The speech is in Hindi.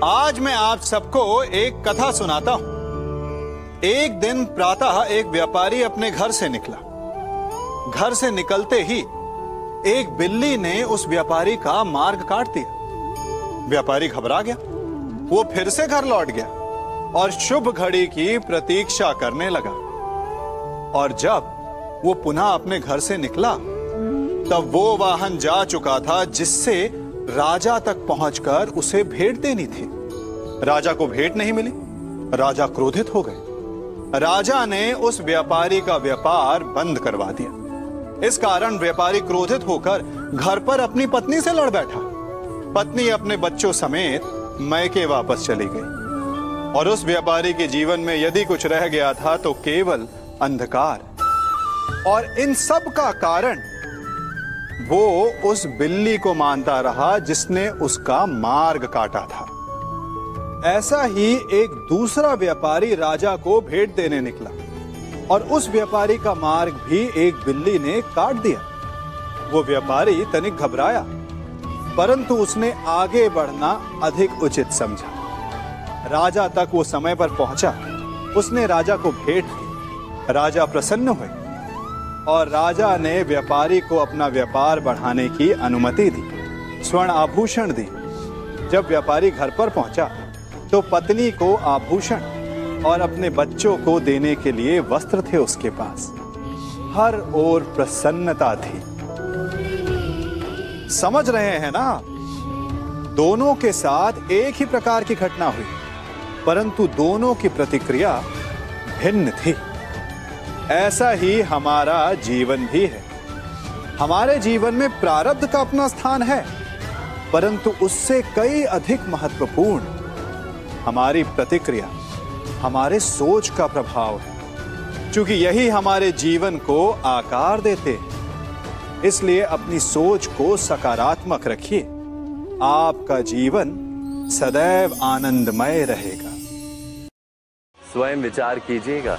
आज मैं आप सबको एक कथा सुनाता हूं। एक दिन प्रातः एक व्यापारी अपने घर से निकला। घर से निकलते ही एक बिल्ली ने उस व्यापारी का मार्ग काट दिया। व्यापारी घबरा गया। वो फिर से घर लौट गया और शुभ घड़ी की प्रतीक्षा करने लगा। और जब वो पुनः अपने घर से निकला तब वो वाहन जा चुका था जिससे राजा तक पहुंचकर उसे भेंट देनी थी। राजा को भेंट नहीं मिली। राजा क्रोधित हो गए। राजा ने उस व्यापारी का व्यापार बंद करवा दिया। इस कारण व्यापारी क्रोधित होकर घर पर अपनी पत्नी से लड़ बैठा। पत्नी अपने बच्चों समेत मैके वापस चली गई और उस व्यापारी के जीवन में यदि कुछ रह गया था तो केवल अंधकार। और इन सब का कारण वो उस बिल्ली को मानता रहा जिसने उसका मार्ग काटा था। ऐसा ही एक दूसरा व्यापारी राजा को भेंट देने निकला और उस व्यापारी का मार्ग भी एक बिल्ली ने काट दिया। वो व्यापारी तनिक घबराया, परंतु उसने आगे बढ़ना अधिक उचित समझा। राजा तक वो समय पर पहुंचा। उसने राजा को भेंट दी। राजा प्रसन्न हुए और राजा ने व्यापारी को अपना व्यापार बढ़ाने की अनुमति दी, स्वर्ण आभूषण दी। जब व्यापारी घर पर पहुंचा तो पत्नी को आभूषण और अपने बच्चों को देने के लिए वस्त्र थे उसके पास। हर ओर प्रसन्नता थी। समझ रहे हैं ना? दोनों के साथ एक ही प्रकार की घटना हुई, परंतु दोनों की प्रतिक्रिया भिन्न थी। ऐसा ही हमारा जीवन भी है। हमारे जीवन में प्रारब्ध का अपना स्थान है, परंतु उससे कई अधिक महत्वपूर्ण हमारी प्रतिक्रिया, हमारे सोच का प्रभाव है। क्योंकि यही हमारे जीवन को आकार देते हैं। इसलिए अपनी सोच को सकारात्मक रखिए। आपका जीवन सदैव आनंदमय रहेगा। स्वयं विचार कीजिएगा।